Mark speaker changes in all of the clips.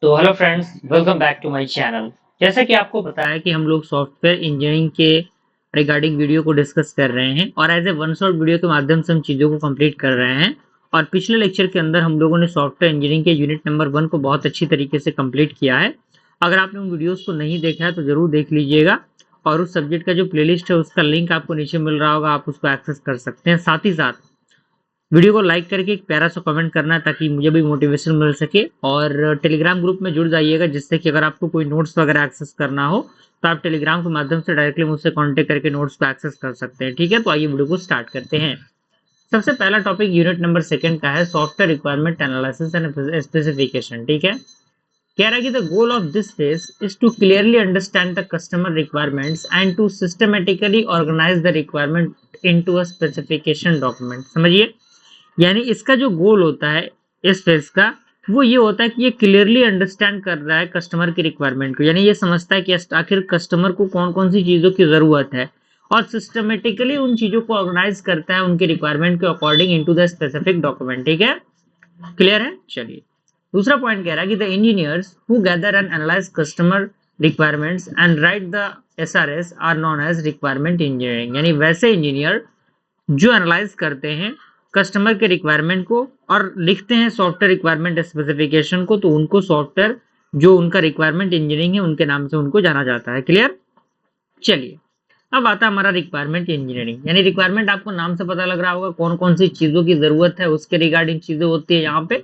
Speaker 1: तो hello friends, welcome back to my channel. जैसा कि आपको पता है कि हम लोग सॉफ्टवेयर इंजीनियरिंग के रिगार्डिंग वीडियो को डिस्कस कर रहे हैं और as a one shot video के माध्यम से हम चीज़ों को कंप्लीट कर रहे हैं। और पिछले लेक्चर के अंदर हम लोगों ने सॉफ्टवेयर इंजीनियरिंग के यूनिट नंबर 1 को बहुत अच्छी तरीके से कंप्लीट किया है। अगर आपने उन वीडियोज़ को नहीं देखा है तो ज़रूर देख लीजिएगा और उस सब्जेक्ट का जो प्लेलिस्ट है उसका लिंक आपको नीचे मिल रहा होगा, आप उसको एक्सेस कर सकते हैं। साथ ही साथ वीडियो को लाइक करके एक प्यारा सा कमेंट करना ताकि मुझे भी मोटिवेशन मिल सके। और टेलीग्राम ग्रुप में जुड़ जाइएगा जिससे कि अगर आपको कोई नोट्स वगैरह एक्सेस करना हो तो आप टेलीग्राम के माध्यम से डायरेक्टली मुझसे कांटेक्ट करके नोट्स को एक्सेस कर सकते हैं। ठीक है, तो आइए वीडियो को स्टार्ट करते हैं। सबसे पहला टॉपिक यूनिट नंबर 2 का है software requirement analysis and specification. ठीक है, कह रहा है कि the goal of this phase is to clearly understand the customer requirements and to systematically organise the requirement into a specification document. समझिए, यानी इसका जो गोल होता है इस फेज का, वो ये होता है कि ये क्लियरली अंडरस्टैंड कर रहा है कस्टमर की रिक्वायरमेंट को, यानी ये समझता है कि आखिर कस्टमर को कौन कौन सी चीज़ों की ज़रूरत है और सिस्टमेटिकली उन चीज़ों को ऑर्गेनाइज करता है उनकी रिक्वायरमेंट के according into the specific document. ठीक है, क्लियर है। चलिए, दूसरा पॉइंट कह रहा है कि the engineers who gather and analyse customer requirements and write the SRS are known as requirement engineering. यानी वैसे इंजीनियर जो एनालाइज करते हैं कस्टमर के रिक्वायरमेंट को और लिखते हैं सॉफ्टवेयर रिक्वायरमेंट स्पेसिफिकेशन को, तो उनको सॉफ्टवेयर जो उनका रिक्वायरमेंट इंजीनियरिंग है उनके नाम से उनको जाना जाता है। क्लियर। चलिए, अब आता है हमारा रिक्वायरमेंट इंजीनियरिंग। यानी रिक्वायरमेंट आपको नाम से पता लग रहा होगा कौन कौन सी चीजों की जरूरत है उसके रिगार्डिंग चीजें होती है यहाँ पे।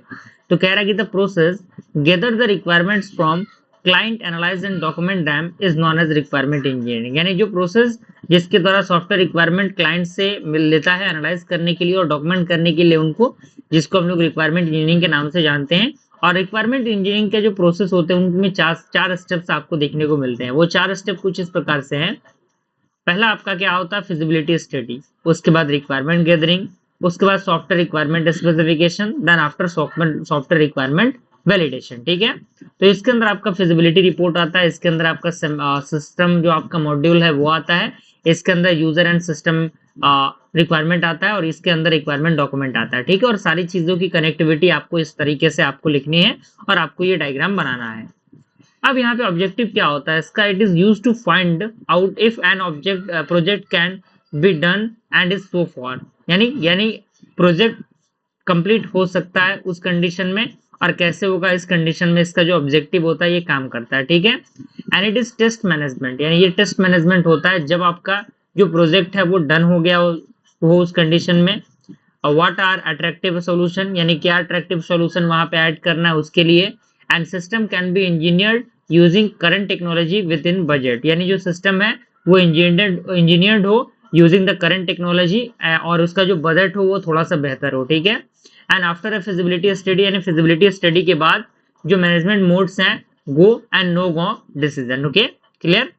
Speaker 1: तो कह रहा है कि the process gather the requirements from client analyse and document them is known as requirement engineering. यानी जो प्रोसेस जिसके द्वारा सॉफ्टवेयर रिक्वायरमेंट क्लाइंट से मिल लेता है एनालाइज करने के लिए और डॉक्यूमेंट करने के लिए उनको, जिसको हम लोग रिक्वायरमेंट इंजीनियरिंग के नाम से जानते हैं। और रिक्वायरमेंट इंजीनियरिंग के जो प्रोसेस होते हैं उनमें चार स्टेप्स आपको देखने को मिलते हैं। वो चार स्टेप कुछ इस प्रकार से हैं। पहला आपका क्या होता है, फिजिबिलिटी स्टडी, उसके बाद रिक्वायरमेंट गैदरिंग, उसके बाद software requirement specification, then after software requirement validation. ठीक है, तो इसके अंदर आपका फिजिबिलिटी रिपोर्ट आता है, इसके अंदर आपका सिस्टम जो आपका मॉड्यूल है वो आता है, इसके अंदर यूजर एंड सिस्टम रिक्वायरमेंट आता है और इसके अंदर रिक्वायरमेंट डॉक्यूमेंट आता है। ठीक है, और सारी चीजों की कनेक्टिविटी आपको इस तरीके से आपको लिखनी है और आपको ये डायग्राम बनाना है। अब यहाँ पे ऑब्जेक्टिव क्या होता है इसका, it is use to find out if an object project can be done and is so for. यानी प्रोजेक्ट कंप्लीट हो सकता है उस कंडीशन में और कैसे होगा इस कंडीशन में, इसका जो ऑब्जेक्टिव होता है ये काम करता है। ठीक है, and it is test management. यानी ये टेस्ट मैनेजमेंट होता है जब आपका जो प्रोजेक्ट है वो डन हो गया हो उस कंडीशन में। और व्हाट आर अट्रैक्टिव सोल्यूशन, यानी क्या अट्रैक्टिव सोल्यूशन वहां पे ऐड करना है उसके लिए। And system can be engineered using current technology with in budget. यानी जो सिस्टम है वो इंजीनियर्ड हो यूजिंग द करंट टेक्नोलॉजी और उसका जो बजट हो वो थोड़ा सा बेहतर हो। ठीक है, and after a feasibility study, यानी फिजिबिलिटी स्टडी के बाद जो मैनेजमेंट मोड्स हैं, go and no go decision. Okay, clear.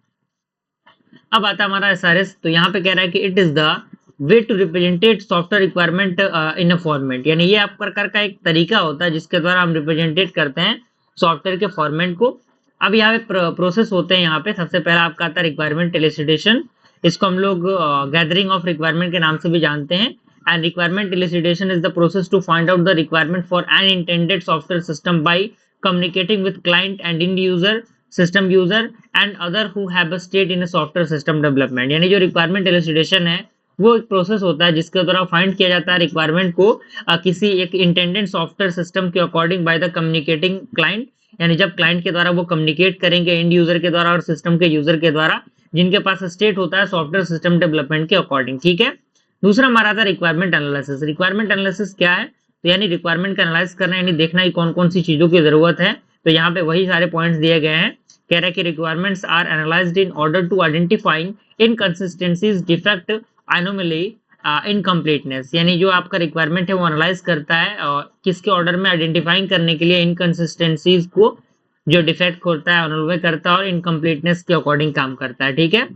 Speaker 1: अब आता है हमारा एसआरएस। तो यहाँ पे कह रहा है कि it is the way to represent software requirement in a format. यानी ये आप प्रकार का एक तरीका होता है जिसके द्वारा हम रिप्रेजेंटेट करते हैं सॉफ्टवेयर के फॉर्मेट को। अब यहाँ पे प्रोसेस होते हैं। यहाँ पे सबसे पहला आपका आता है रिक्वायरमेंट एलिसिटेशन, इसको हम लोग गैदरिंग ऑफ रिक्वायरमेंट के नाम से भी जानते हैं। And requirement elicitation is the process to find out the requirement for an intended software system by communicating with client and end user, system user and other who have a state in a software system development। यानी जो requirement elicitation है वो एक process होता है जिसके द्वारा find किया जाता है रिक्वायरमेंट को किसी एक इंटेंडेड सॉफ्टवेयर सिस्टम के according by the communicating client. यानी जब क्लाइंट के द्वारा वो कम्युनिकेट करेंगे एंड यूजर के द्वारा और सिस्टम के यूजर के द्वारा, जिनके पास स्टेट होता है सॉफ्टवेयर सिस्टम डेवलपमेंट के अकॉर्डिंग। ठीक है, दूसरा हमारा था रिक्वायरमेंट एनालिसिस। रिक्वायरमेंट एनालिसिस क्या है, तो यानी रिक्वायरमेंट का एनालाइज करना, यानी देखना ही कौन कौन सी चीजों की जरूरत है। तो यहाँ पे वही सारे पॉइंट्स दिए गए हैं। कह रहा है कि requirements are analysed in order to identifying inconsistencies, defect, anomaly, incompleteness. यानी जो आपका रिक्वायरमेंट है वो एनालाइज करता है और किसके ऑर्डर में, आइडेंटिफाइंग करने के लिए इनकंसिस्टेंसीज को, जो डिफेक्ट होता है एनोमली करता है और इनकम्प्लीटनेस के अकॉर्डिंग काम करता है। ठीक है,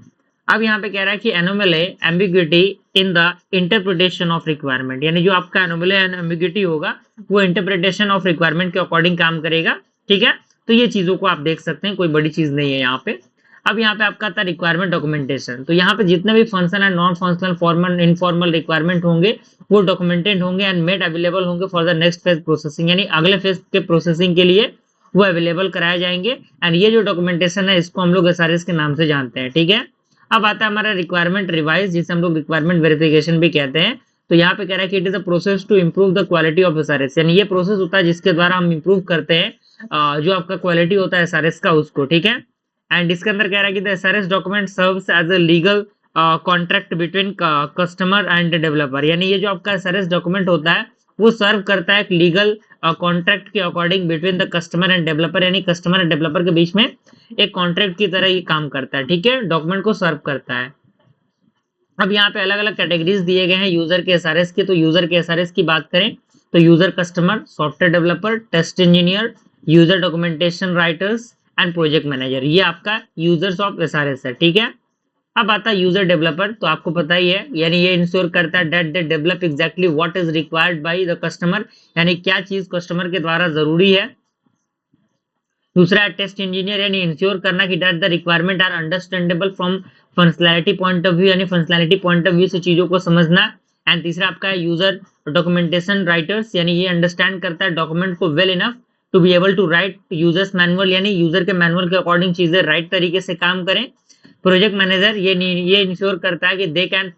Speaker 1: अब यहाँ पे कह रहा है कि anomaly ambiguity in the interpretation of requirement. यानी जो आपका एनोमली एंड एम्बिग्विटी होगा वो इंटरप्रिटेशन ऑफ रिक्वायरमेंट के अकॉर्डिंग काम करेगा। ठीक है, तो ये चीजों को आप देख सकते हैं, कोई बड़ी चीज नहीं है यहाँ पे। अब यहाँ पे आपका आता है रिक्वायरमेंट डॉक्यूमेंटेशन। तो यहाँ पे जितने भी function and non functional, formal, informal requirement होंगे वो डॉक्यूमेंटेड होंगे एंड मेड अवेलेबल होंगे for the next phase processing. यानी अगले फेज के प्रोसेसिंग के लिए वो अवेलेबल कराए जाएंगे। एंड ये जो डॉक्यूमेंटेशन है इसको हम लोग एसआरएस के नाम से जानते हैं, ठीक है। अब आता है हमारा रिक्वायरमेंट रिवाइज, जिसे हम लोग रिक्वायरमेंट वेरिफिकेशन भी कहते हैं। तो यहाँ पे कह रहा है कि it is a process to improve the quality of SRS, यानी ये प्रोसेस होता है जिसके द्वारा हम इंप्रूव करते हैं जो आपका क्वालिटी होता है एसआरएस का उसको, ठीक है। एंड इसके अंदर कह रहा है कि the SRS document serves as a legal contract between customer and developer, यानी ये जो आपका एसआरएस डॉक्यूमेंट होता है वो सर्व करता है एक लीगल कॉन्ट्रैक्ट के according between the customer and developer, यानी कस्टमर एंड डेवलपर के बीच में एक कॉन्ट्रैक्ट की तरह ये काम करता है, ठीक है, डॉक्यूमेंट को सर्व करता है। अब यहाँ पे अलग अलग कैटेगरीज दिए गए हैं यूजर के एसआरएस के। तो यूजर के एसआरएस की बात करें तो user customer, software developer, test engineer, user documentation writers and project manager, ये आपका यूजर्स ऑफ एसआरएस है, ठीक है। अब आता है यूजर डेवलपर, तो आपको पता ही है, यानी ये इंश्योर करता है that they develop exactly what is required by the customer, यानी क्या चीज कस्टमर के द्वारा जरूरी है। दूसरा है टेस्ट इंजीनियर, यानी इंश्योर करना कि that the requirement are understandable from functionality point of view, यानी फंक्शनैलिटी पॉइंट ऑफ व्यू से चीजों को समझना। एंड तीसरा आपका है यूजर डॉक्यूमेंटेशन राइटर्स, यानी ये अंडरस्टैंड करता है डॉक्यूमेंट को well enough to be able to write users manual, यानी यूजर के मैनुअल के अकॉर्डिंग चीजें राइट तरीके से काम करें। प्रोजेक्ट मैनेजर ये इंश्योर करता है कि they can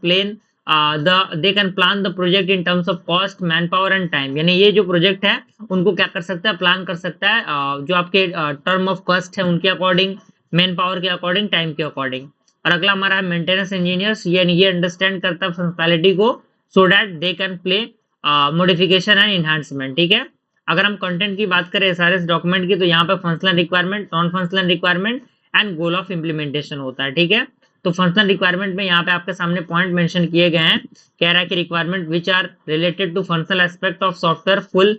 Speaker 1: plan the project in terms of cost, man power and time, यानी ये जो प्रोजेक्ट है उनको क्या कर सकता है, प्लान कर सकता है जो आपके टर्म ऑफ कॉस्ट है उनके अकॉर्डिंग, मैन पावर के अकॉर्डिंग, टाइम के अकॉर्डिंग। और अगला हमारा है मेंटेनेंस इंजीनियर्स, ये अंडरस्टैंड करता है फंक्शनैलिटी को so that they can play modification and enhancement, ठीक है। अगर हम कंटेंट की बात करें एसआरएस डॉक्यूमेंट की, तो यहाँ पे functional requirement, non functional requirement and goal of implementation होता है, ठीक है। तो फंक्शनल रिक्वायरमेंट में यहाँ पे आपके सामने पॉइंट मेंशन किए गए हैं। कह रहा है कि requirement which are related to functional aspect of software fall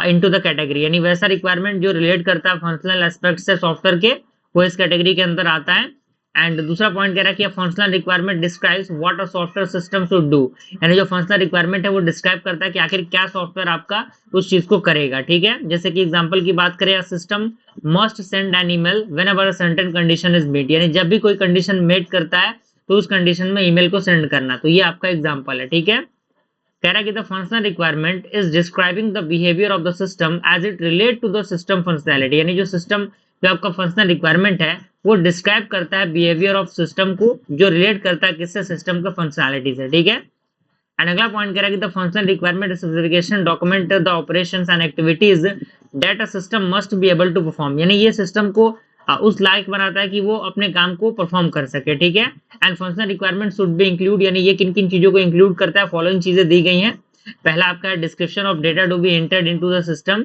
Speaker 1: into the category, यानी वैसा रिक्वायरमेंट जो रिलेट करता है फंक्शनल एस्पेक्ट से सॉफ्टवेयर के, वो इस कैटेगरी के अंदर आता है। एंड दूसरा पॉइंट कह रहा है कि functional requirement describes what a software system should do, यानी जो फंक्शनल रिक्वायरमेंट है वो डिस्क्राइब करता है कि आखिर क्या सॉफ्टवेयर आपका उस चीज को करेगा, ठीक है। जैसे कि एग्जांपल की बात करें, system must send an email whenever a certain condition is met, यानी जब भी कोई कंडीशन मेट करता है तो उस कंडीशन में ईमेल को सेंड करना, तो ये आपका एग्जांपल है, ठीक है। कह रहा है कि the functional requirement is describing the behaviour of the system as it relate to the system functionality, यानी जो सिस्टम जो आपका फंक्शनल रिक्वायरमेंट है वो डिस्क्राइब करता है बिहेवियर ऑफ सिस्टम को, जो रिलेट करता है किससे, सिस्टम के फंक्शनैलिटी से, ठीक है। एंड अगला पॉइंट कह रहा है कि the functional requirement specification document the operations and activities that a system must be able to perform, यानी ये सिस्टम को उस लायक बनाता है कि वो अपने काम को परफॉर्म कर सके, ठीक है। And functional requirement should be include, यानी ये किन किन चीजों को इंक्लूड करता है, फॉलोइंग चीजें दी गई हैं। पहला आपका है description of data to be entered into the system,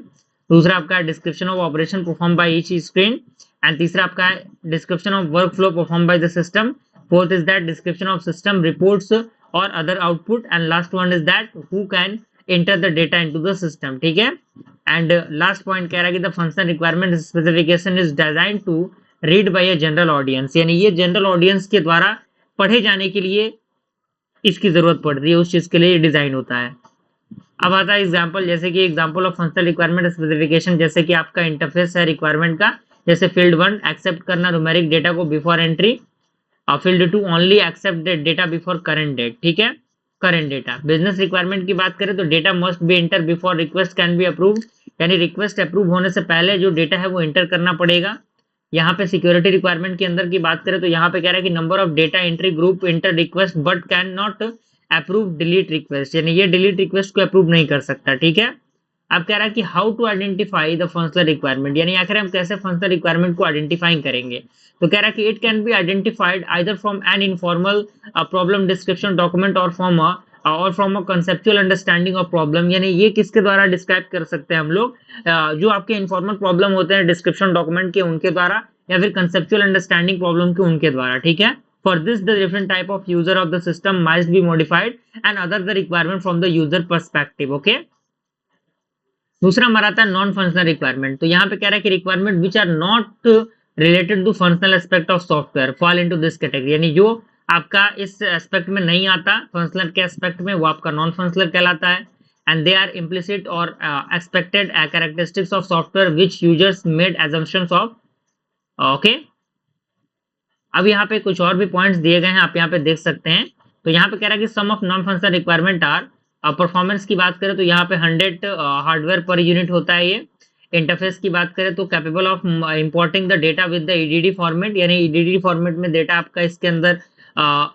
Speaker 1: दूसरा आपका है description of operation perform by each screen, and तीसरा आपका है description of work flow perform by the system, fourth is that description of system reports और other output, and last one is that who can enter the data into the system, ठीक है। And last point कह रहा है कि the functional requirement specification is designed to read by a general audience, यानी ये general audience के द्वारा पढ़े जाने के लिए इसकी जरूरत पड़ रही है, उस चीज के लिए डिजाइन होता है। अब आता है एग्जांपल, जैसे कि example of functional requirement specification, जैसे कि आपका इंटरफेस है रिक्वायरमेंट का, जैसे फील्ड 1 एक्सेप्ट करना न्यूमेरिक डेटा को बिफोर एंट्री, और field 2 only accept data before current date, ठीक है, करंट डेटा। बिजनेस रिक्वायरमेंट की बात करें तो data must be enter before request can be approve, यानी रिक्वेस्ट अप्रूव होने से पहले जो डेटा है वो एंटर करना पड़ेगा। यहाँ पे सिक्योरिटी रिक्वायरमेंट के अंदर की बात करें तो यहाँ पे कह रहा है कि number of data entry group inter request but can not approve delete request, यानी ये डिलीट रिक्वेस्ट को अप्रूव नहीं कर सकता, ठीक है। अब कह रहा है कि how to identify the functional requirement, यानी आखिर हम कैसे फंक्शनल रिक्वायरमेंट को आइडेंटिफाई करेंगे। तो कह रहा है कि it can be identified either from an informal problem description document और from a conceptual understanding of problem, यानी ये किसके द्वारा डिस्क्राइब कर सकते हैं हम लोग, जो आपके इनफॉर्मल प्रॉब्लम होते हैं डिस्क्रिप्शन डॉक्यूमेंट के उनके द्वारा, या फिर कंसेप्चुअल अंडरस्टैंडिंग प्रॉब्लम के उनके द्वारा, ठीक है। For this the different type of user of the system must be modified and other the requirement from the user perspective, okay. दूसरा हमारा आता है नॉन फंक्शनल रिक्वायरमेंट, तो यहाँ पे कह रहा है कि requirement which are not related to functional aspect of software fall into this category, यानी जो आपका इस एस्पेक्ट में नहीं आता फंक्शनल के एस्पेक्ट में, वो आपका नॉन फंक्शनल कहलाता है। एंड दे आर इम्प्लिसिट और expected characteristics of software which users made assumptions of, okay. अब यहाँ पे कुछ और भी पॉइंट्स दिए गए हैं, आप यहाँ पे देख सकते हैं। तो यहाँ पे कह रहा है कि some of non functional requirement are, performance की बात करें तो यहाँ पे 100 हार्डवेयर पर यूनिट होता है ये, इंटरफेस की बात करें तो capable of importing the data with the EDD format, यानी ईडीडी फॉर्मेट में डेटा आपका इसके अंदर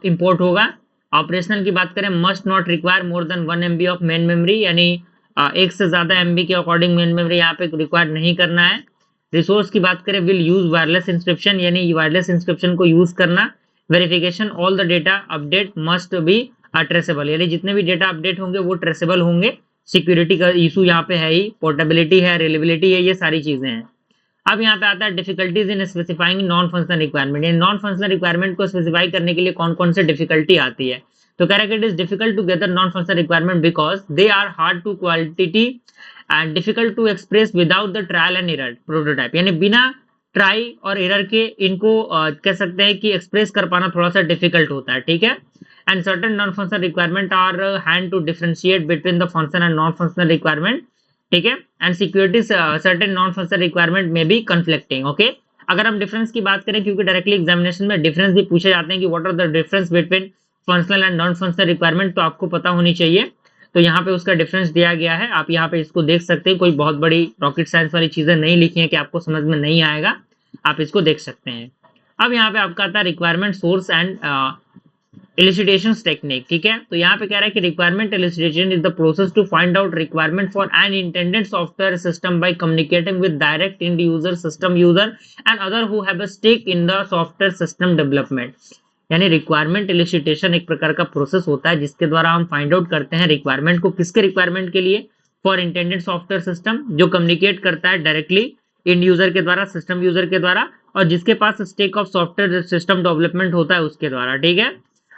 Speaker 1: इंपोर्ट होगा। ऑपरेशनल की बात करें, must not require more than 1 MB of main memory, यानी एक से ज्यादा MB के अकॉर्डिंग मेन मेमोरी यहाँ पे रिक्वायर नहीं करना है। रिसोर्स की बात करें, विल यूज वायरलेस इंस्क्रिप्शन, यानी वायरलेस इंस्क्रिप्शन को यूज करना। Verification, all the data update must be traceable, यानी जितने भी डेटा अपडेट होंगे वो ट्रेसेबल होंगे। सिक्योरिटी का इशू यहाँ पे है ही, पोर्टेबिलिटी है, रिलेबिलिटी है, ये सारी चीजें हैं। अब यहाँ पे आता है difficulties in specifying non functional requirement, यानी नॉन फंक्शनल रिक्वायरमेंट को स्पेसिफाई करने के लिए कौन कौन से डिफिकल्टी आती है। तो कह रहा है कि it is difficult to gather non functional requirement because they are hard to quality and difficult to express without the trial and error prototype, यानी बिना ट्राई और एरर के इनको कह सकते हैं कि एक्सप्रेस कर पाना थोड़ा सा डिफिकल्ट होता है, ठीक है। And certain non functional requirement are hand to differentiate between the functional and non functional requirement, ठीक है। And security certain non functional requirement में भी कन्फ्लिक्टिंग, ओके। अगर हम डिफरेंस की बात करें, क्योंकि डायरेक्टली एग्जामिनेशन में डिफरेंस भी पूछे जाते हैं कि what are the difference between functional and non functional requirement, तो आपको पता होनी चाहिए। तो यहाँ पे उसका डिफरेंस दिया गया है, आप यहाँ पे इसको देख सकते हैं। कोई बहुत बड़ी रॉकेट साइंस वाली चीजें नहीं लिखी है कि आपको समझ में नहीं आएगा, आप इसको देख सकते हैं। अब यहाँ पे आपका आता है requirement source and elicitation technique, ठीक है। तो यहाँ पे कह रहा है कि requirement elicitation is the process to find out requirement for an intended software system by communicating with direct end user, system user and other who have a stake in the software system development. यानी requirement elicitation एक प्रकार का process होता है जिसके द्वारा हम find out करते हैं रिक्वायरमेंट को, किसके रिक्वायरमेंट के लिए, फॉर इंटेंडेड सॉफ्टवेयर सिस्टम, जो कम्युनिकेट करता है डायरेक्टली इंड यूजर के द्वारा, सिस्टम यूजर के द्वारा, और जिसके पास stake of software system development होता है उसके द्वारा, ठीक है।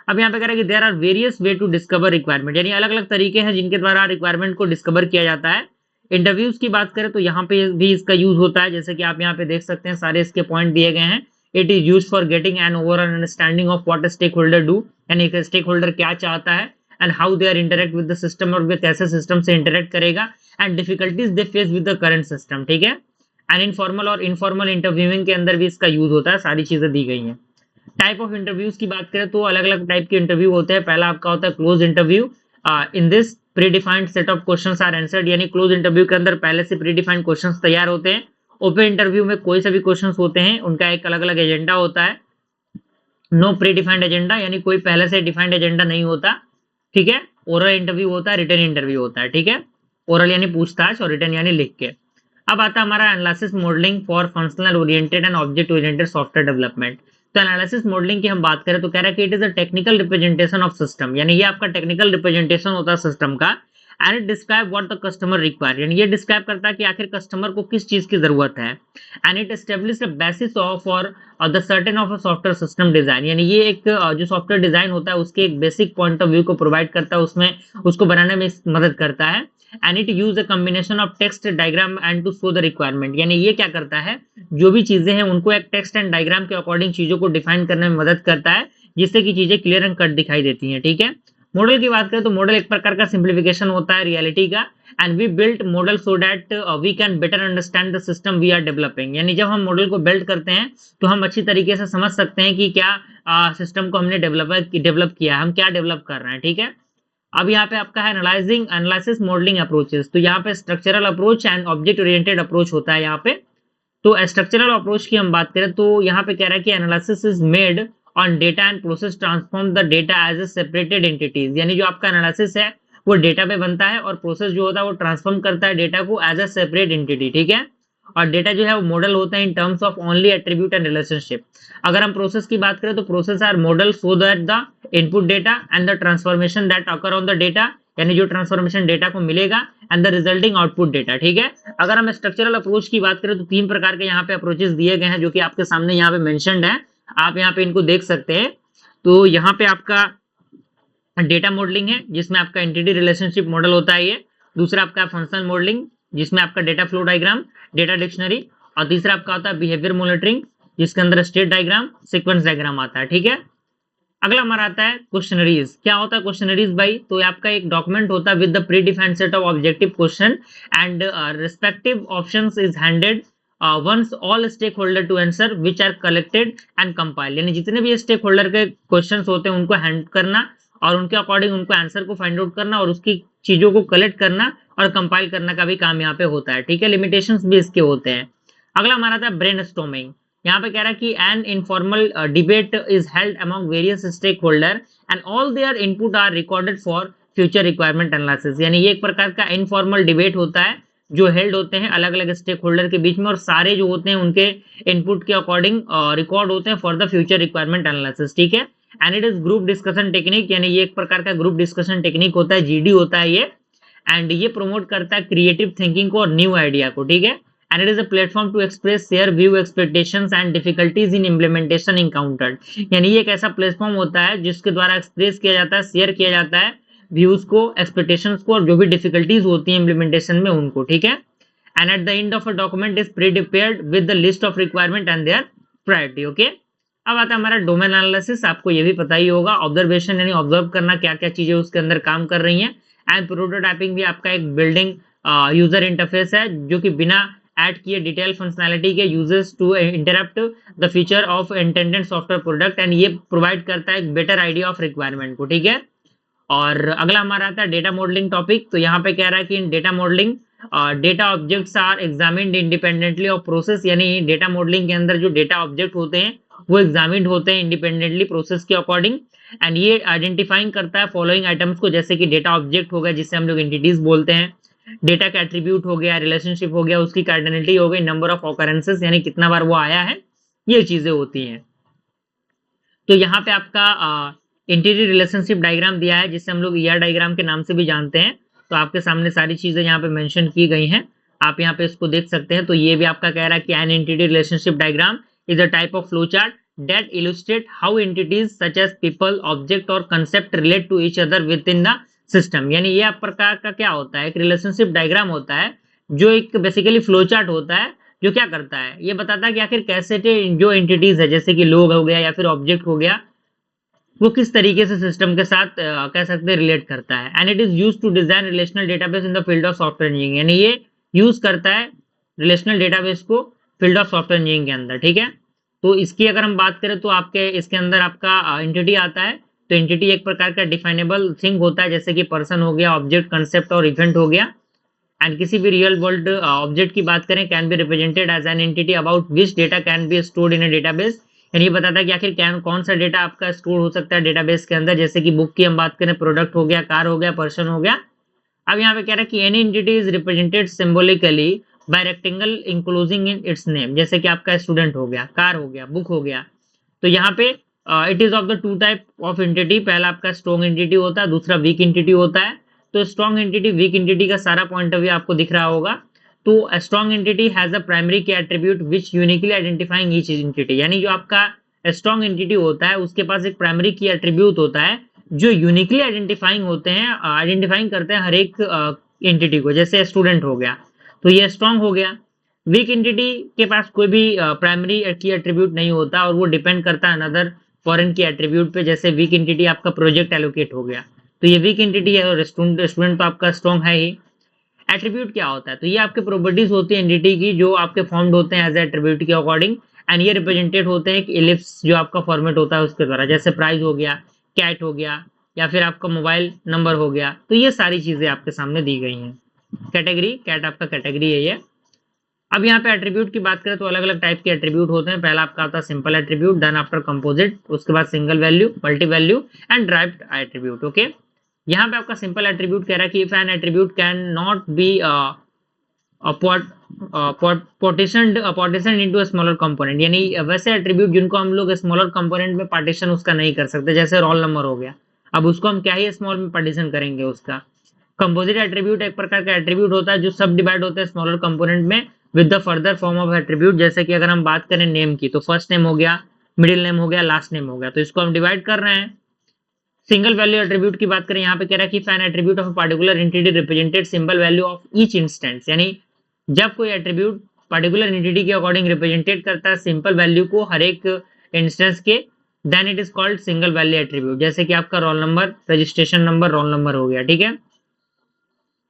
Speaker 1: अब यहाँ पे कह रहा है कि there are various way to discover requirement, यानी अलग अलग तरीके हैं जिनके द्वारा रिक्वायरमेंट को डिस्कवर किया जाता है। इंटरव्यूज की बात करें तो यहाँ पे भी इसका यूज होता है, जैसे कि आप यहाँ पे देख सकते हैं, सारे इसके पॉइंट दिए गए हैं। It is use for getting an overall understanding of what stakeholder do, यानी एक स्टेक होल्डर क्या चाहता है, and how they are interact with the system, और वे कैसे सिस्टम से इंटरेक्ट करेगा, and difficulties they face with the current system, ठीक है। एंड इनफॉर्मल और इनफॉर्मल इंटरव्यूइंग के अंदर भी इसका यूज होता है, सारी चीजें दी गई हैं। टाइप ऑफ इंटरव्यूज की बात करें तो अलग अलग टाइप के इंटरव्यू होते हैं। पहला आपका होता है close interview, in this predefined set of questions are answered, यानी क्लोज इंटरव्यू के अंदर पहले से प्री डिफाइंड क्वेश्चंस तैयार होते हैं। ओपन इंटरव्यू में कोई सा भी क्वेश्चंस होते हैं, उनका एक अलग अलग एजेंडा होता है। नो प्री डिफाइंड एजेंडा, यानी कोई पहले से डिफाइंड एजेंडा नहीं होता, ठीक है। ओरल इंटरव्यू होता है, रिटन इंटरव्यू होता है, ठीक है। ओरल यानी पूछताछ और रिटन यानी लिख के। अब आता है हमारा analysis modelling for functional oriented and object oriented software development. तो एनालिसिस मॉडलिंग की हम बात करें तो कह रहा है कि it is a technical representation of system, यानी ये आपका टेक्निकल रिप्रेजेंटेशन होता है सिस्टम का। And it describe what the customer require, यानी ये डिस्क्राइब करता है कि आखिर कस्टमर को किस चीज की जरूरत है। And it establish a basis of और the certain of a software system design, यानी ये एक जो सॉफ्टवेयर डिजाइन होता है उसके एक बेसिक पॉइंट ऑफ व्यू को प्रोवाइड करता है, उसमें उसको बनाने में मदद करता है। And it use a combination of text diagram and to show the requirement, यानी ये क्या करता है, जो भी चीजें हैं उनको एक टेक्स्ट एंड डायग्राम के अकॉर्डिंग चीजों को डिफाइन करने में मदद करता है, जिससे कि चीजें क्लियर एंड कट दिखाई देती हैं, ठीक है। मॉडल की बात करें तो मॉडल एक प्रकार का सिंप्लीफिकेशन होता है रियलिटी का। And we built model so that we can better understand the system we are developing, यानी जब हम मॉडल को बिल्ड करते हैं तो हम अच्छी तरीके से समझ सकते हैं कि क्या सिस्टम को हमने डेवलप किया, हम क्या डेवलप कर रहे हैं, ठीक है। अब यहाँ पे आपका है एनालिसिस मॉडलिंग अप्रोचेस, तो यहाँ पे structural approach and object oriented approach होता है यहाँ पे। तो स्ट्रक्चरल अप्रोच की हम बात करें तो यहाँ पे कह रहा है कि analysis is made on data and process transform the data as a separated entities, यानी जो आपका एनालिसिस है वो डेटा पे बनता है और प्रोसेस जो होता है वो ट्रांसफॉर्म करता है डेटा को एज अ सेपरेट एंटिटी, ठीक है। और डेटा जो है वो मॉडल होता है in terms of only attribute and relationship. अगर हम प्रोसेस की बात करें तो process are model so that the input data and the transformation that occur on the data, यानी जो ट्रांसफॉर्मेशन डेटा को मिलेगा and the resulting output data, ठीक है। अगर हम स्ट्रक्चरल अप्रोच की बात करें तो 3 प्रकार के यहाँ पे अप्रोचेस दिए गए हैं जो कि आपके सामने यहाँ पे मेंशन्ड है, आप यहाँ पे इनको देख सकते हैं। तो यहाँ पे आपका डेटा मॉडलिंग है जिसमें आपका एंटिटी रिलेशनशिप मॉडल होता है ये। दूसरा आपका फंक्शनल मॉडलिंग जिसमें आपका data flow diagram, data dictionary, और तीसरा आपका होता है बिहेवियर मॉनिटरिंग जिसके अंदर स्टेट डायग्राम, सीक्वेंस डायग्राम आता है, ठीक है। अगला हमारा आता है क्वेश्चनरीज। क्या होता है क्वेश्चनरीज भाई, तो आपका एक डॉक्यूमेंट होता है with the predefined set of objective question and respective options is handed once all stakeholder to answer which are collected and compile, यानी जितने भी स्टेक होल्डर के क्वेश्चंस होते हैं उनको हैंड करना और उनके अकॉर्डिंग उनको आंसर को फाइंड आउट करना और उसकी चीजों को कलेक्ट करना और कंपाइल करना का भी काम यहाँ पे होता है, ठीक है। लिमिटेशंस भी इसके होते हैं। अगला हमारा था ब्रेनस्टॉर्मिंग। यहाँ पे कह रहा है कि an informal debate is held among various stakeholder and all their input are recorded for future requirement analysis. यानी ये एक प्रकार का इनफॉर्मल डिबेट होता है जो हेल्ड होते हैं अलग अलग स्टेक होल्डर के बीच में, और सारे जो होते हैं उनके इनपुट के अकॉर्डिंग रिकॉर्ड होते हैं for the future requirement analysis, ठीक है। And it is group discussion technique, यानी ये एक प्रकार का ग्रुप डिस्कशन टेक्निक होता है, जीडी होता है ये। एंड ये प्रमोट करता है क्रिएटिव थिंकिंग को और न्यू आइडिया को, ठीक है। And it is a platform to express share view, expectations and difficulties in implementation encountered. यानी ये एक ऐसा प्लेटफॉर्म होता है जिसके द्वारा एक्सप्रेस किया जाता है, शेयर किया जाता है व्यूज को, एक्सपेक्टेशंस को, और जो भी डिफिकल्टीज होती है इम्प्लीमेंटेशन में उनको, ठीक है। And at the end of a document is prepared with the list of requirement and their priority, okay. अब आता है हमारा डोमेन एनालिसिस। आपको ये भी पता ही होगा, ऑब्जर्वेशन यानी ऑब्जर्व करना क्या क्या चीजें उसके अंदर काम कर रही हैं। एंड प्रोटोटाइपिंग भी आपका एक बिल्डिंग यूजर इंटरफेस है जो कि बिना ऐड किए डिटेल फंक्शनैलिटी के users to interrupt the feature of intended software product, and ये प्रोवाइड करता है एक बेटर आइडिया ऑफ रिक्वायरमेंट को, ठीक है। और अगला हमारा आता है डेटा मॉडलिंग टॉपिक। तो यहाँ पे कह रहा है कि in data modelling data objects are examined independently of process, यानी डेटा मॉडलिंग के अंदर जो डेटा ऑब्जेक्ट होते हैं वो एग्जामिन्ड होते हैं इंडिपेंडेंटली प्रोसेस के अकॉर्डिंग। एंड ये आइडेंटिफाइंग करता है फॉलोइंग आइटम्स को, जैसे कि डेटा ऑब्जेक्ट हो गया जिससे हम लोग एंटिटीज बोलते हैं, डेटा का एट्रीब्यूट हो गया, रिलेशनशिप हो गया, उसकी कार्डिनलिटी हो गई, नंबर ऑफ ऑकरेंसेस यानी कितना बार वो आया है, ये चीजें होती हैं। तो यहाँ पे आपका एंटिटी रिलेशनशिप डायग्राम दिया है जिसे हम लोग ईआर डायग्राम के नाम से भी जानते हैं। तो आपके सामने सारी चीजें यहाँ पे मेंशन की गई हैं, आप यहाँ पे इसको देख सकते हैं। तो ये भी आपका कह रहा है कि an entity relationship diagram is a type of flow chart that illustrate how entities such as people, object और concept relate to each other within the system। यानी ये आप प्रकार का क्या होता है, एक रिलेशनशिप डायग्राम होता है जो एक बेसिकली फ्लो चार्ट होता है, जो क्या करता है, ये बताता है कि आखिर कैसे जो एंटिटीज है जैसे कि लोग हो गया या फिर ऑब्जेक्ट हो गया, वो किस तरीके से सिस्टम के साथ कह सकते हैं रिलेट करता है। And it is use to design relational database in the field of software engineering, यानी ये यूज करता है रिलेशनल डेटाबेस को फील्ड ऑफ सॉफ्टवेयर इंजीनियरिंग के अंदर, ठीक है। तो इसकी अगर हम बात करें तो आपके इसके अंदर आपका एंटिटी आता है। तो एंटिटी एक प्रकार का डिफाइनेबल थिंग होता है, जैसे कि पर्सन हो गया, ऑब्जेक्ट, कंसेप्ट और इवेंट हो गया। एंड किसी भी रियल वर्ल्ड ऑब्जेक्ट की बात करें, can be represented as an entity about which data can be stored in a database. यानी ये बताता है कि आखिर क्या कौन सा डेटा आपका स्टोर हो सकता है डेटाबेस के अंदर, जैसे कि बुक की हम बात करें, प्रोडक्ट हो गया, कार हो गया, पर्सन हो गया। अब यहाँ पे कह रहा है कि any entity is represented symbolically by rectangle enclosing in its name, जैसे कि आपका स्टूडेंट हो गया, कार हो गया, बुक हो गया। तो यहाँ पे it is of the two type of entity, पहला आपका स्ट्रॉन्ग एंटिटी होता है, दूसरा वीक एंटिटी होता है। तो स्ट्रॉन्ग एंटिटी, वीक एंटिटी का सारा पॉइंट ऑफ व्यू आपको दिख रहा होगा। तो strong entity has a primary की एट्रीब्यूट विच यूनिकली आइडेंटिफाइंग ईच एंटिटी, यानी जो आपका स्ट्रॉन्ग एंटिटी होता है उसके पास एक प्राइमरी की एट्रीब्यूट होता है जो यूनिकली आइडेंटिफाइंग होते हैं, आइडेंटिफाइंग करते हैं हर एक एंटिटी को, जैसे स्टूडेंट हो गया तो ये स्ट्रॉन्ग हो गया। वीक एंटिटी के पास कोई भी प्राइमरी की एट्रीब्यूट नहीं होता और वो डिपेंड करता है अनदर फॉरेन की एट्रीब्यूट पे, जैसे वीक एंटिटी आपका प्रोजेक्ट एलोकेट हो गया तो ये वीक एंटिटी है, और स्टूडेंट तो आपका स्ट्रॉन्ग है ही। एट्रीब्यूट क्या होता है, तो ये आपके प्रॉपर्टीज होती है एंटिटी की जो आपके फॉर्म्ड होते हैं एज एट्रीब्यूट के अकॉर्डिंग। एंड ये रिप्रेजेंटेड होते हैं कि इलिप्स जो आपका फॉर्मेट होता है उसके द्वारा, जैसे प्राइस हो गया, कैट हो गया, या फिर आपका मोबाइल नंबर हो गया। तो ये सारी चीजें आपके सामने दी गई हैं। कैटेगरी, कैट आपका कैटेगरी है ये। अब यहाँ पे एट्रीब्यूट की बात करें तो अलग अलग टाइप के एट्रीब्यूट होते हैं। पहला आपका आता है simple attribute, then after composite, उसके बाद single value, multi value and derived attribute, okay. यहाँ पे आपका सिंपल एट्रीब्यूट कह रहा है कि if an attribute cannot be partition into a smaller component, यानी वैसे एट्रीब्यूट जिनको हम लोग स्मॉलर कंपोनेंट में पार्टीशन उसका नहीं कर सकते, जैसे रोल नंबर हो गया, अब उसको हम क्या ही स्मॉल में पार्टीशन करेंगे उसका। कंपोजिट एट्रीब्यूट एक प्रकार का एट्रीब्यूट होता है जो सब डिवाइड होता है स्मॉलर कंपोनेंट में with the further form of attribute, जैसे कि अगर हम बात करें नेम की तो फर्स्ट नेम हो गया, मिडिल नेम हो गया, लास्ट नेम हो गया, तो इसको हम डिवाइड कर रहे हैं। सिंगल वैल्यू एट्रीब्यूट की बात करें, यहाँ पे कह रहा है कि fan attribute of particular entity represented symbol value of each instance, यानी जब कोई एट्रीब्यूट पार्टिकुलर एंटिटी के अकॉर्डिंग रिप्रेजेंटेड करता है सिंपल वैल्यू को हर एक इंस्टेंस के, then it is called single value attribute, जैसे कि आपका role number, registration number, role number हो गया, ठीक है।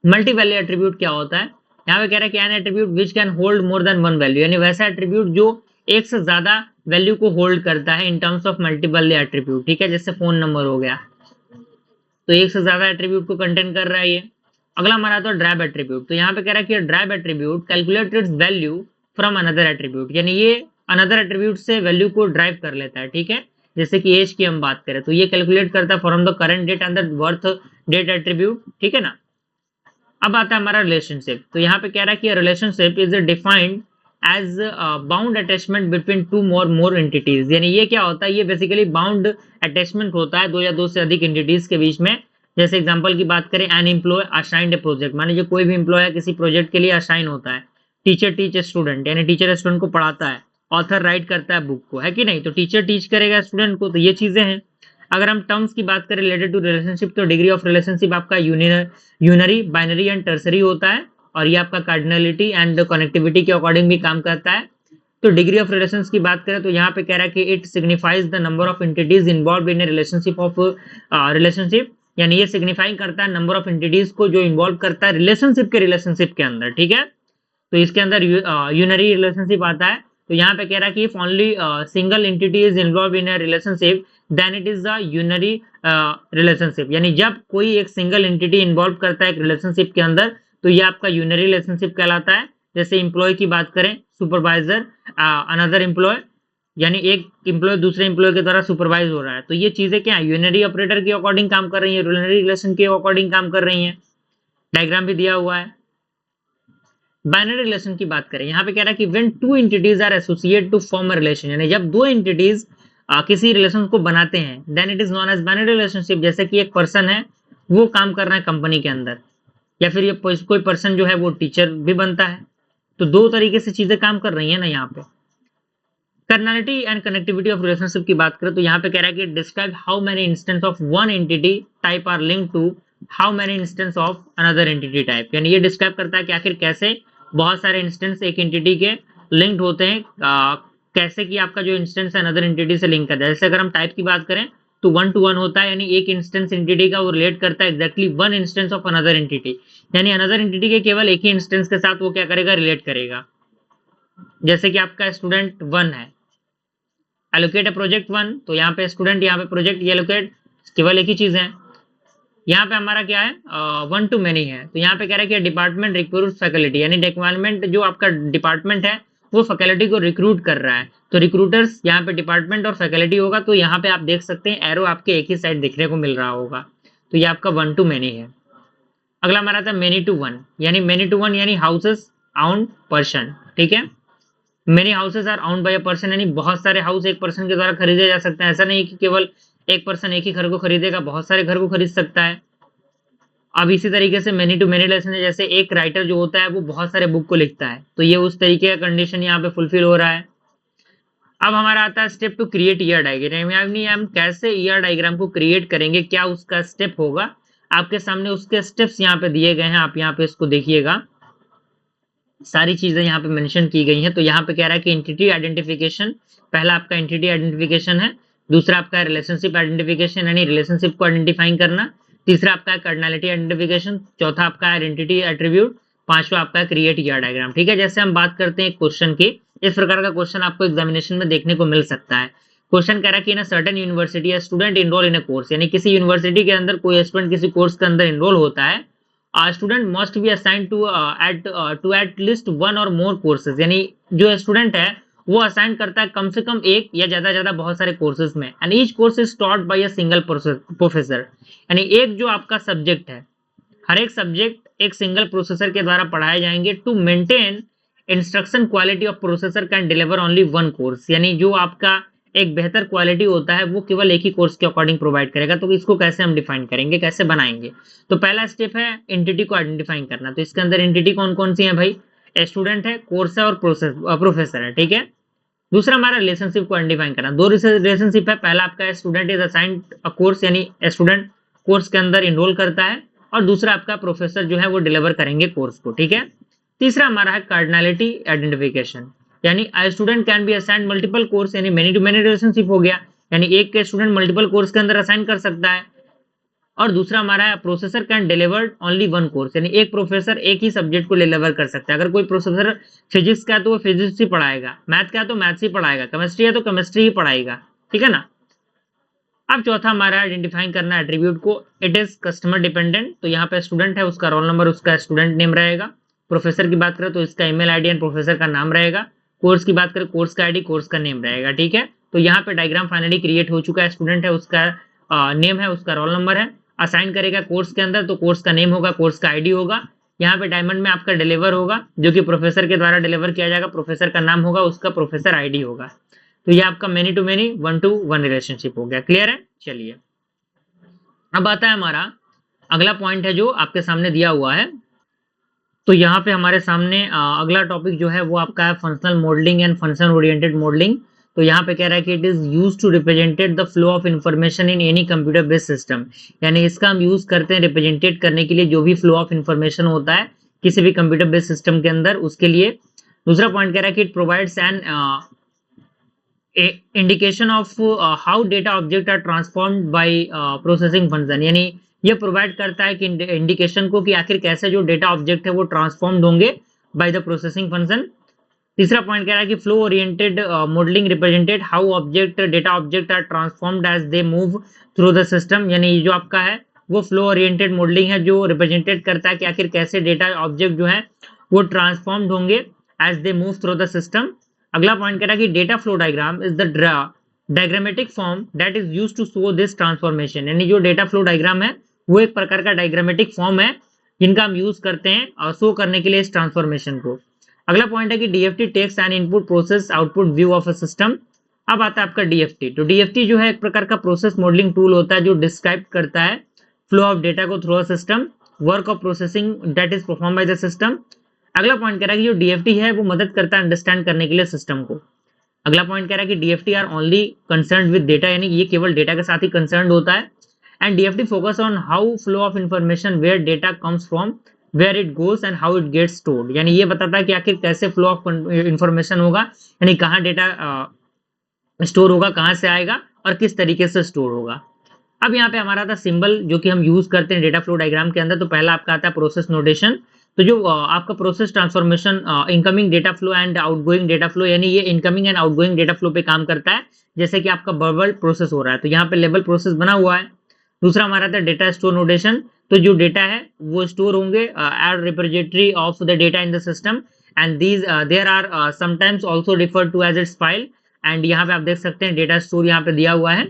Speaker 1: मल्टी वैल्यू एट्रीब्यूट क्या होता है, यहाँ पे कह रहा है कि N attribute which can hold more than one value, यानी वैसा एट्रीब्यूट जो एक से ज्यादा वैल्यू को होल्ड करता है in terms of multiple attribute, ठीक है। जैसे फोन नंबर हो गया तो एक से ज्यादा एट्रीब्यूट को कंटेन कर रहा है ये। अगला हमारा आता है ड्राइव एट्रीब्यूट। तो यहाँ पे कह रहा है कि drive attribute calculate its value from another attribute, यानी ये अनदर एट्रीब्यूट से वैल्यू को ड्राइव कर लेता है, ठीक है। जैसे कि एज की हम बात करें तो ये कैलकुलेट करता है from the current date and the birth date attribute, ठीक है ना। अब आता है हमारा रिलेशनशिप। तो यहाँ पे कह रहा है कि relationship is defined as bound attachment between two more entities, यानी ये क्या होता है, ये बेसिकली बाउंड अटैचमेंट होता है दो या दो से अधिक एंटिटीज के बीच में। जैसे एग्जांपल की बात करें, एन एम्प्लॉय असाइंड ए प्रोजेक्ट, मान लीजिए कोई भी एम्प्लॉय किसी प्रोजेक्ट के लिए असाइन होता है। टीचर टीच स्टूडेंट, यानी टीचर स्टूडेंट को पढ़ाता है। ऑथर राइट करता है बुक को, है कि नहीं। तो टीचर टीच करेगा स्टूडेंट को, तो ये चीजें हैं। अगर हम टर्म्स की बात करें रिलेटेड टू रिलेशनशिप, तो डिग्री ऑफ रिलेशनशिप आपका यूनरी, बाइनरी एंड टर्सरी होता है, और ये आपका कार्डिनलिटी एंड कनेक्टिविटी के अकॉर्डिंग भी काम करता है। तो डिग्री ऑफ रिलेशंस की बात करें तो यहाँ पे कह रहा है कि it signifies the number of entities involve in a relationship, यानी ये सिग्निफाई करता है नंबर ऑफ एंटिटीज को जो इन्वॉल्व करता है रिलेशनशिप के अंदर, ठीक है। तो इसके अंदर यूनरी रिलेशनशिप आता है। तो यहाँ पे कह रहा है कि if only single entity is involve in a relationship then it is the unary relationship, यानी जब कोई एक सिंगल एंटिटी इन्वॉल्व करता है एक रिलेशनशिप के अंदर तो ये आपका यूनरी रिलेशनशिप कहलाता है। जैसे एम्प्लॉय की बात करें, सुपरवाइजर अनदर एम्प्लॉय, यानी एक एम्प्लॉय दूसरे एम्प्लॉय के द्वारा सुपरवाइज हो रहा है। तो ये चीजें क्या है, यूनरी ऑपरेटर के अकॉर्डिंग काम कर रही है, यूनरी रिलेशन के अकॉर्डिंग काम कर रही है। डायग्राम भी दिया हुआ है। बाइनरी रिलेशन की बात करें, यहाँ पे कह रहा है कि when two entities are associate to form a relation, यानी जब दो एंटिटीज किसी रिलेशन को बनाते हैं then it is known as binary relationship. जैसे कि एक पर्सन है वो काम कर रहा है कंपनी के अंदर, या फिर ये कोई पर्सन जो है वो टीचर भी बनता है। तो दो तरीके से चीजें काम कर रही है ना यहाँ पे। कर्नलिटी एंड कनेक्टिविटी ऑफ रिलेशनशिप की बात करें तो यहाँ पे कह रहा है कि describe how many instance of one entity type are link to how many instance of another entity type, यानी ये डिस्क्राइब करता है कि आखिर कैसे बहुत सारे इंस्टेंस एक एंटिटी के लिंक्ड होते हैं, कैसे कि आपका जो इंस्टेंस है अनदर एंटिटी से लिंक करता है। जैसे अगर हम टाइप की बात करें तो 1 to 1 होता है, यानी एक इंस्टेंस एंटिटी का वो रिलेट करता है exactly one instance of another entity, यानी अनदर एंटिटी के केवल एक ही इंस्टेंस के साथ वो क्या करेगा, रिलेट करेगा। जैसे कि आपका स्टूडेंट 1 है, एलोकेट प्रोजेक्ट 1, तो यहाँ पे स्टूडेंट, यहाँ पे प्रोजेक्ट, ये एलोकेट केवल एक ही चीज है। यहाँ पे हमारा क्या है, 1 to many है। तो यहाँ पे कह रहा है कि डिपार्टमेंट रिक्रूट फैकल्टी, यानी डिपार्टमेंट जो आपका डिपार्टमेंट है वो फैकल्टी को रिक्रूट कर रहा है। तो रिक्रूटर्स यहाँ पे डिपार्टमेंट और फैकल्टी होगा। तो यहाँ पे आप देख सकते हैं एरो आपके एक ही साइड दिखने को मिल रहा होगा। तो ये आपका 1 to many है। अगला हमारा था मेनी टू वन, यानी मेनी टू वन यानी हाउसेस आउंड पर्सन, ठीक है। Many houses are owned by a person, यानी बहुत सारे हाउस एक पर्सन के द्वारा खरीदे जा सकते हैं। ऐसा नहीं कि केवल एक पर्सन एक ही घर को खरीदेगा, बहुत सारे घर को खरीद सकता है। अब इसी तरीके से मेनी टू मेनी रिलेशन है, जैसे एक राइटर जो होता है वो बहुत सारे बुक को लिखता है, तो ये उस तरीके का कंडीशन यहाँ पे फुलफिल हो रहा है। अब हमारा आता है step to create ER diagram, यानी हम कैसे ईयर डायग्राम को क्रिएट करेंगे, क्या उसका स्टेप होगा। आपके सामने उसके स्टेप्स यहाँ पे दिए गए हैं, आप यहाँ पे इसको देखिएगा, सारी चीजें यहाँ पे मेंशन की गई हैं। तो यहाँ पे कह रहा है कि एंटिटी आइडेंटिफिकेशन, पहला आपका एंटिटी आइडेंटिफिकेशन है, दूसरा आपका रिलेशनशिप आइडेंटिफिकेशन यानी रिलेशनशिप को आइडेंटिफाइंग करना, तीसरा आपका है कार्डिनलिटी आइडेंटिफिकेशन, चौथा आपका आइडेंटिटी एट्रीब्यूट, पांचवा आपका है क्रिएट ईयर डायग्राम, ठीक है। जैसे हम बात करते हैं क्वेश्चन की, इस प्रकार का क्वेश्चन आपको एग्जामिनेशन में देखने को मिल सकता है। क्वेश्चन कह रहा है कि in certain university student enroll in a course, यानी किसी यूनिवर्सिटी के अंदर कोई स्टूडेंट किसी कोर्स के अंदर इनरोल होता है। Student must be assigned to at least one और मोर कोर्सेज, यानी जो स्टूडेंट है वो असाइन करता है कम से कम एक या ज्यादा बहुत सारे कोर्सेज में। And each course is taught by a single professor, यानी एक जो आपका सब्जेक्ट है, हर एक सब्जेक्ट एक सिंगल प्रोसेसर के द्वारा पढ़ाए जाएंगे। To maintain instruction quality of professor can deliver only one course, यानी जो आपका एक बेहतर क्वालिटी होता है वो केवल एक ही कोर्स के अकॉर्डिंग प्रोवाइड करेगा। तो इसको कैसे हम डिफाइन करेंगे, कैसे बनाएंगे। तो पहला स्टेप है एंटिटी को आइडेंटिफाइंग करना। तो इसके अंदर एंटिटी कौन कौन सी है भाई, स्टूडेंट है, कोर्स है और प्रोफेसर है, ठीक है। दूसरा हमारा रिलेशनशिप को आइडेंटिफाइन करना। दो रिलेशनशिप है, पहला आपका student is assigned a course, यानी स्टूडेंट कोर्स के अंदर इनरोल करता है, और दूसरा आपका प्रोफेसर जो है वो डिलीवर करेंगे कोर्स को, ठीक है। तीसरा हमारा है कार्डिनलिटी आइडेंटिफिकेशन, यानी student can be assigned multiple course, यानी मेनी टू मेनी रिलेशनशिप हो गया, यानी एक के स्टूडेंट मल्टीपल कोर्स के अंदर असाइन कर सकता है। और दूसरा हमारा है professor can deliver only one course, यानी एक प्रोफेसर एक ही सब्जेक्ट को डिलीवर कर सकता है। अगर कोई प्रोफेसर फिजिक्स का है तो वो फिजिक्स ही पढ़ाएगा, मैथ का है तो मैथ्स ही पढ़ाएगा, केमिस्ट्री है तो केमिस्ट्री ही पढ़ाएगा, ठीक है ना। अब चौथा हमारा आइडेंटिफाइंग करना एट्रीब्यूट को, इट इज कस्टमर डिपेंडेंट। तो यहाँ पे स्टूडेंट है, उसका रोल नंबर उसका स्टूडेंट नेम रहेगा। प्रोफेसर की बात करें तो इसका ईमेल आईडी एंड प्रोफेसर का नाम रहेगा। कोर्स की बात करें, कोर्स का आईडी, कोर्स का नेम रहेगा। ठीक है, तो यहाँ पे डायग्राम फाइनली क्रिएट हो चुका है। स्टूडेंट है, उसका नेम है, उसका रोल नंबर है। असाइन करेगा कोर्स के अंदर तो कोर्स का नेम होगा, कोर्स का आईडी होगा। यहाँ पे डायमंड में आपका डिलीवर होगा, जो कि प्रोफेसर के द्वारा डिलीवर किया जाएगा। प्रोफेसर का नाम होगा, उसका प्रोफेसर आईडी होगा। तो ये आपका many to many, one to one relationship हो गया। क्लियर है? चलिए, अब आता है हमारा अगला पॉइंट है जो आपके सामने दिया हुआ है। तो यहाँ पे हमारे सामने अगला टॉपिक जो है वो आपका है functional modelling and function oriented modelling. तो यहाँ पे कह रहा है कि it is use to represented the flow of information in any computer based system. यानी इसका हम यूज करते हैं रिप्रेजेंटेड करने के लिए जो भी फ्लो ऑफ इंफॉर्मेशन होता है किसी भी कंप्यूटर बेस्ड सिस्टम के अंदर, उसके लिए। दूसरा पॉइंट कह रहा है कि it provides an indication of how data object are transformed by processing function. यानी ये प्रोवाइड करता है कि इंडिकेशन को कि आखिर कैसे जो डेटा ऑब्जेक्ट है वो ट्रांसफॉर्म्ड होंगे बाय द प्रोसेसिंग फंक्शन। तीसरा पॉइंट कह रहा है कि flow oriented modelling represented how object data object are transformed as they move through the system. यानी ये जो आपका है वो फ्लो ओरिएंटेड मॉडलिंग है जो रिप्रेजेंटेड करता है कि आखिर कैसे डेटा ऑब्जेक्ट जो है वो ट्रांसफॉर्म्ड होंगे as they move through the system. अगला पॉइंट कह रहा है कि data flow diagram is the diagrammatic form that is used to show this transformation. यानी जो डेटा फ्लो डायग्राम है वो एक प्रकार का डायग्रामेटिक फॉर्म है जिनका हम यूज करते हैं शो करने के लिए इस ट्रांसफॉर्मेशन को। अगला पॉइंट है कि DFT takes an input process output view of a system. अब आता है आपका डीएफटी। तो डीएफटी जो है एक प्रकार का प्रोसेस मॉडलिंग टूल होता है जो डिस्क्राइब करता है फ्लो ऑफ डेटा को through a system, work of processing that is perform by the system. अगला पॉइंट कह रहा है कि जो डीएफटी है वो मदद करता है अंडरस्टैंड करने के लिए सिस्टम को। अगला पॉइंट कह रहा है कि DFT are only concern with data, यानी ये केवल डेटा के साथ ही कंसर्न होता है। And DFT focus on how flow of information where data comes from, where it goes and how it gets stored. यानी ये बताता है कि आखिर कैसे फ्लो ऑफ इंफॉर्मेशन होगा, यानी कहाँ डेटा स्टोर होगा, कहाँ से आएगा और किस तरीके से स्टोर होगा। अब यहाँ पे हमारा था सिंबल जो कि हम यूज करते हैं डेटा फ्लो डायग्राम के अंदर। तो पहला आपका आता है प्रोसेस नोटेशन। तो जो आपका process transformation incoming data flow and outgoing data flow, यानी ये incoming and outgoing data flow पे काम करता है। जैसे कि आपका वर्बल प्रोसेस हो रहा है तो यहाँ पे लेबल प्रोसेस बना हुआ है। दूसरा हमारा था डेटा स्टोर नोटेशन। तो जो डेटा है वो स्टोर होंगे as repository of the data in the system and these there are sometimes also referred to as its file. And यहाँ पे आप देख सकते हैं डेटा स्टोर यहाँ पे दिया हुआ है।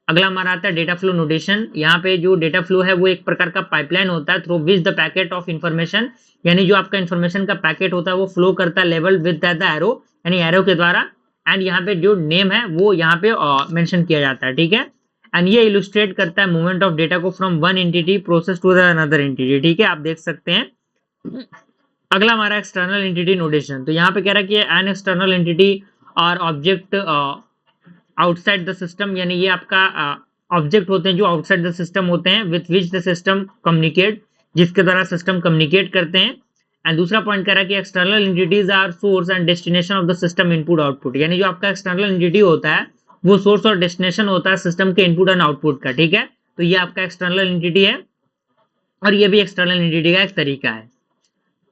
Speaker 1: अगला हमारा आता है डेटा फ्लो नोटेशन। यहाँ पे जो डेटा फ्लो है वो एक प्रकार का पाइपलाइन होता है through which the packet of information, यानी जो आपका इंफॉर्मेशन का पैकेट होता है वो फ्लो करता है लेवल विद द एरो, यानी एरो के द्वारा। एंड यहाँ पे जो नेम है वो यहाँ पे मेंशन किया जाता है। ठीक है, एंड ये इलुस्ट्रेट करता है मूवमेंट ऑफ डेटा को from one entity process to the another entity. ठीक है, आप देख सकते हैं। अगला हमारा एक्सटर्नल एंटिटी नोटेशन। तो यहाँ पे कह रहा है कि एन एक्सटर्नल एंटिटी और ऑब्जेक्ट आउटसाइड द सिस्टम, यानी ये आपका ऑब्जेक्ट होते हैं जो आउटसाइड द सिस्टम होते हैं with which the system communicate, जिसके द्वारा सिस्टम कम्युनिकेट करते हैं। एंड दूसरा पॉइंट कह रहा है कि external entities are source and destination of the system input output, यानी जो आपका एक्सटर्नल एंटिटी होता है वो सोर्स और डेस्टिनेशन होता है सिस्टम के इनपुट एंड आउटपुट का। ठीक है, तो ये आपका एक्सटर्नल एंटिटी है और ये भी एक्सटर्नल एंटिटी का एक तरीका है।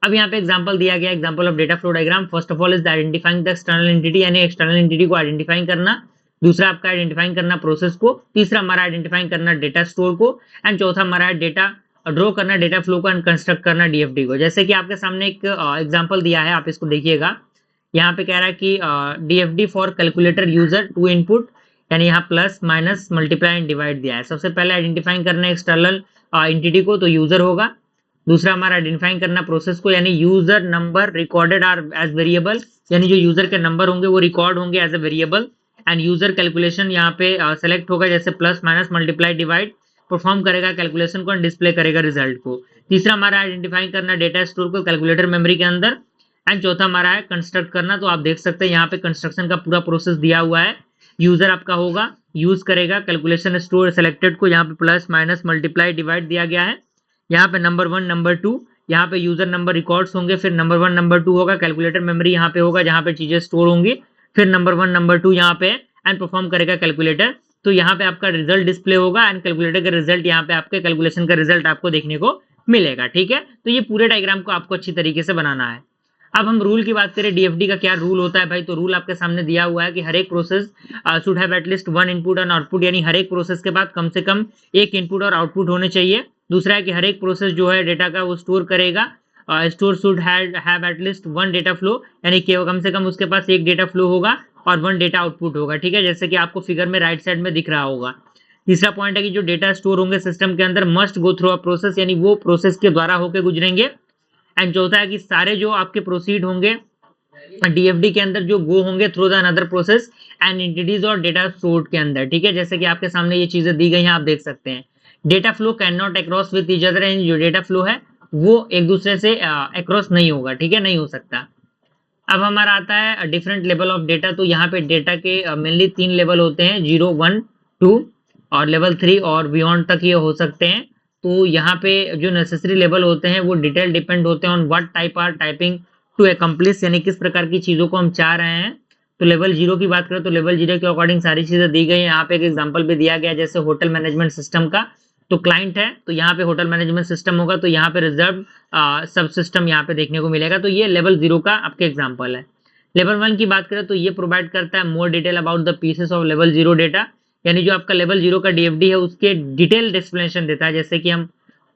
Speaker 1: अब यहाँ पे एग्जांपल दिया गया, example of data flow diagram. First of all is identifying the external entity, यानी एक्सटर्नल एंटिटी को आइडेंटिफाइंग करना। दूसरा आपका आइडेंटिफाइंग करना प्रोसेस को। तीसरा हमारा आइडेंटिफाइंग करना डेटा स्टोर को। एंड चौथा हमारा डेटा ड्रॉ करना डेटा फ्लो को एंड कंस्ट्रक्ट करना डीएफडी को। जैसे कि आपके सामने एक एग्जांपल दिया है, आप इसको देखिएगा। यहाँ पे कह रहा है कि DFD for calculator user to input, यानी यहाँ plus minus multiply and divide दिया है। सबसे पहले आइडेंटिफाइंग करना एक्सटर्नल एंटिटी को, तो यूजर होगा। दूसरा हमारा आइडेंटिफाइंग करना प्रोसेस को, यानी user number recorded are as variable, यानी जो यूजर के नंबर होंगे वो रिकॉर्ड होंगे as a variable. And user calculation यहाँ पे सेलेक्ट होगा, जैसे plus minus multiply divide perform करेगा कैलकुलेशन को एंड डिस्प्ले करेगा रिजल्ट को। तीसरा हमारा आइडेंटिफाइंग करना डेटा स्टोर को कैलकुलेटर मेमोरी के अंदर। एंड चौथा हमारा है कंस्ट्रक्ट करना। तो आप देख सकते हैं यहाँ पे कंस्ट्रक्शन का पूरा प्रोसेस दिया हुआ है। यूजर आपका होगा, यूज करेगा कैलकुलेशन स्टोर सेलेक्टेड को, यहाँ पे प्लस माइनस मल्टीप्लाई डिवाइड दिया गया है। यहाँ पे नंबर 1 नंबर 2, यहाँ पे यूजर नंबर रिकॉर्ड्स होंगे, फिर नंबर 1 नंबर 2 होगा, कैलकुलेटर मेमोरी यहाँ पे होगा जहाँ पे चीजें स्टोर होंगी, फिर नंबर 1 नंबर 2 यहाँ पे एंड परफॉर्म करेगा कैलकुलेटर। तो यहाँ पे आपका रिजल्ट डिस्प्ले होगा एंड कैलकुलेटर का रिजल्ट यहाँ पे आपके कैलकुलेशन का रिजल्ट आपको देखने को मिलेगा। ठीक है, तो ये पूरे डायग्राम को आपको अच्छी तरीके से बनाना है। अब हम रूल की बात करें, डीएफडी का क्या रूल होता है भाई, तो रूल आपके सामने दिया हुआ है कि हर एक process should have at least one input and output, यानी हर एक प्रोसेस के बाद कम से कम एक इनपुट और आउटपुट होने चाहिए। दूसरा है कि हर एक प्रोसेस जो है डेटा का वो स्टोर करेगा, store should have at least one data flow, यानी कि कम से कम उसके पास एक डेटा फ्लो होगा और वन डेटा आउटपुट होगा, ठीक है, जैसे कि आपको फिगर में राइट साइड में दिख रहा होगा। तीसरा पॉइंट है कि जो डेटा स्टोर होंगे सिस्टम के अंदर must go through a process, यानी वो प्रोसेस के द्वारा होकर गुजरेंगे। एंड चौथा है कि सारे जो आपके प्रोसीड होंगे डीएफडी के अंदर जो गो होंगे through the another process and entities और डेटा स्टोर्ड के अंदर, ठीक है, जैसे कि आपके सामने ये चीजें दी गई हैं, आप देख सकते हैं। Data flow can not across with each other, and जो डेटा फ्लो है वो एक दूसरे से अक्रॉस नहीं होगा, ठीक है, नहीं हो सकता। अब हमारा आता है डिफरेंट लेवल ऑफ डेटा, तो यहाँ पे डेटा के मेनली 3 लेवल होते हैं, 0, 1, 2 और लेवल 3 और बियॉन्ड तक ये हो सकते हैं। तो यहाँ पे जो नेसेसरी लेवल होते हैं वो डिटेल डिपेंड होते हैं on what type are typing to accomplish, यानी किस प्रकार की चीजों को हम चाह रहे हैं। तो लेवल 0 की बात करें तो लेवल 0 के अकॉर्डिंग सारी चीजें दी गई है। यहाँ पे एक एग्जांपल भी दिया गया है, जैसे होटल मैनेजमेंट सिस्टम का, तो क्लाइंट है तो यहाँ पे होटल मैनेजमेंट सिस्टम होगा, तो यहाँ पे रिजर्व सब सिस्टम यहाँ पे देखने को मिलेगा। तो ये लेवल 0 का आपके एग्जाम्पल है। लेवल 1 की बात करें तो ये प्रोवाइड करता है more detail about the pieces of level 0 data, यानी जो आपका लेवल 0 का डीएफडी है उसके डिटेल्ड एक्सप्लेनेशन देता है। जैसे कि हम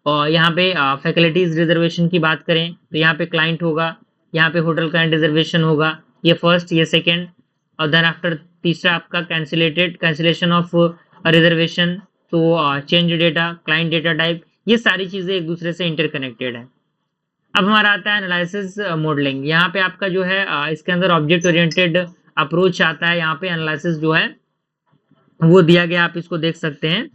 Speaker 1: यहाँ पे फैकल्टीज रिजर्वेशन की बात करें तो यहाँ पे क्लाइंट होगा, यहाँ पे होटल क्लाइंट रिजर्वेशन होगा, ये फर्स्ट, ये सेकेंड, और देन आफ्टर तीसरा आपका कैंसिलेशन ऑफ रिजर्वेशन, तो change data, client data type, ये सारी चीजें एक दूसरे से इंटरकनेक्टेड है। अब हमारा आता है एनालिसिस मॉडलिंग। यहाँ पे आपका जो है इसके अंदर ऑब्जेक्ट ओरिएंटेड अप्रोच आता है। यहाँ पे एनालिसिस जो है वो दिया गया, आप इसको देख सकते हैं।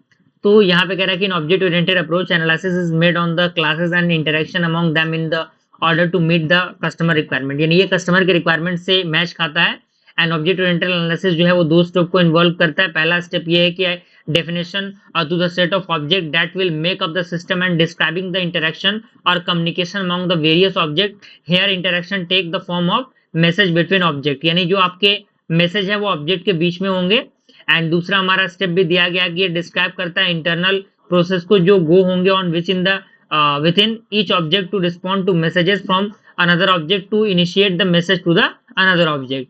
Speaker 1: तो यहाँ पे कह रहा है कि in object oriented approach analysis is made on the classes and interaction among them in the order to meet the customer requirement, यानी ये कस्टमर के रिक्वायरमेंट से मैच खाता है। एंड ऑब्जेक्ट ओरिएंटेड एनालिसिस जो है वो 2 स्टेप को इन्वॉल्व करता है। पहला स्टेप ये है कि definition to the set of object that will make up the system and describing the interaction or communication among the various object. Here interaction take the form of message between object, यानी जो आपके message है वो object के बीच में होंगे। And दूसरा हमारा स्टेप भी दिया गया कि ये डिस्क्राइब करता है इंटरनल प्रोसेस को जो गो होंगे on which in the within each object to respond to messages from another object to initiate the message to the another object.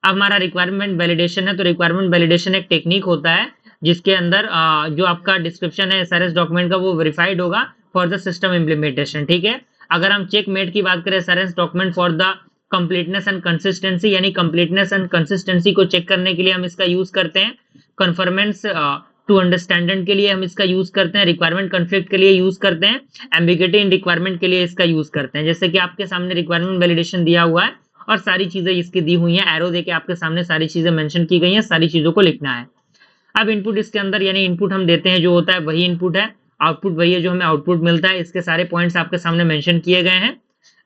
Speaker 1: अब हमारा रिक्वायरमेंट वैलिडेशन है, तो रिक्वायरमेंट वैलिडेशन एक टेक्निक होता है जिसके अंदर जो आपका डिस्क्रिप्शन है एसआरएस डॉक्यूमेंट का वो वेरीफाइड होगा फॉर द सिस्टम इम्प्लीमेंटेशन, ठीक है। अगर हम चेक मेट की बात करें SRS document for the completeness and consistency, यानी कंप्लीटनेस एंड कंसिस्टेंसी को चेक करने के लिए हम इसका यूज करते हैं। कन्फर्मेंस टू अंडरस्टैंडिंग के लिए हम इसका यूज करते हैं, रिक्वायरमेंट कॉन्फ्लिक्ट के लिए यूज करते हैं, एम्बिग्यूटी इन रिक्वायरमेंट के लिए इसका यूज करते हैं। जैसे कि आपके सामने रिक्वायरमेंट वैलिडेशन दिया हुआ है और सारी चीजें इसकी दी हुई हैं, एरो देके आपके सामने सारी चीजें मेंशन की गई हैं, सारी चीजों को लिखना है। अब इनपुट इसके अंदर, यानी इनपुट हम देते हैं जो होता है वही इनपुट है, आउटपुट वही है जो हमें आउटपुट मिलता है। इसके सारे पॉइंट्स आपके सामने मेंशन किए गए हैं।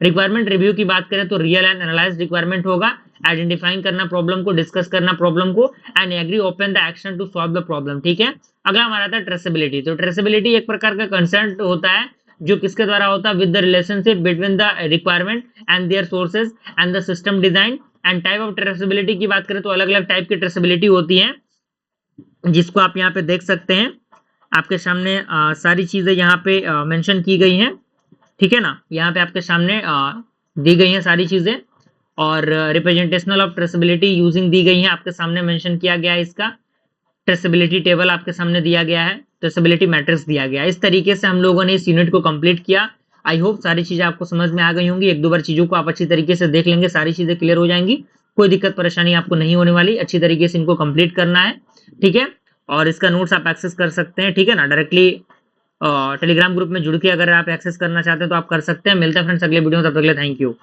Speaker 1: रिक्वायरमेंट रिव्यू की बात करें तो रियल एंड एनालाइज्ड रिक्वायरमेंट होगा, आइडेंटिफाइंग करना प्रॉब्लम को, डिस्कस करना प्रॉब्लम को, and agree open the action to solve the problem, ठीक है। अगला हमारा आता है ट्रेसेबिलिटी। तो ट्रेसेबिलिटी एक प्रकार का कंसेंट होता है जो किसके द्वारा होता है, with the relationship between the requirement and their sources and the system design. And type of traceability की बात करें तो अलग अलग टाइप की ट्रेसेबिलिटी होती है, जिसको आप यहाँ पे देख सकते हैं। आपके सामने सारी चीजें यहाँ पे मेंशन की गई हैं, ठीक है ना। यहाँ पे आपके सामने दी गई हैं सारी चीजें, और representational of traceability using the गई है, आपके सामने मेंशन किया गया है। इसका ट्रेसेबिलिटी टेबल आपके सामने दिया गया है, ट्रेसेबिलिटी मैट्रिक्स दिया गया है। इस तरीके से हम लोगों ने इस यूनिट को कंप्लीट किया। आई होप सारी चीजें आपको समझ में आ गई होंगी। 1-2 बार चीजों को आप अच्छी तरीके से देख लेंगे, सारी चीजें क्लियर हो जाएंगी, कोई दिक्कत परेशानी आपको नहीं होने वाली। अच्छी तरीके से इनको कंप्लीट करना है, ठीक है। और इसका नोट्स आप एक्सेस कर सकते हैं, ठीक है ना, डायरेक्टली टेलीग्राम ग्रुप में जुड़ के अगर आप एक्सेस करना चाहते हैं तो आप कर सकते हैं। मिलते हैं फ्रेंड्स अगले वीडियो में, तब तक के लिए थैंक यू।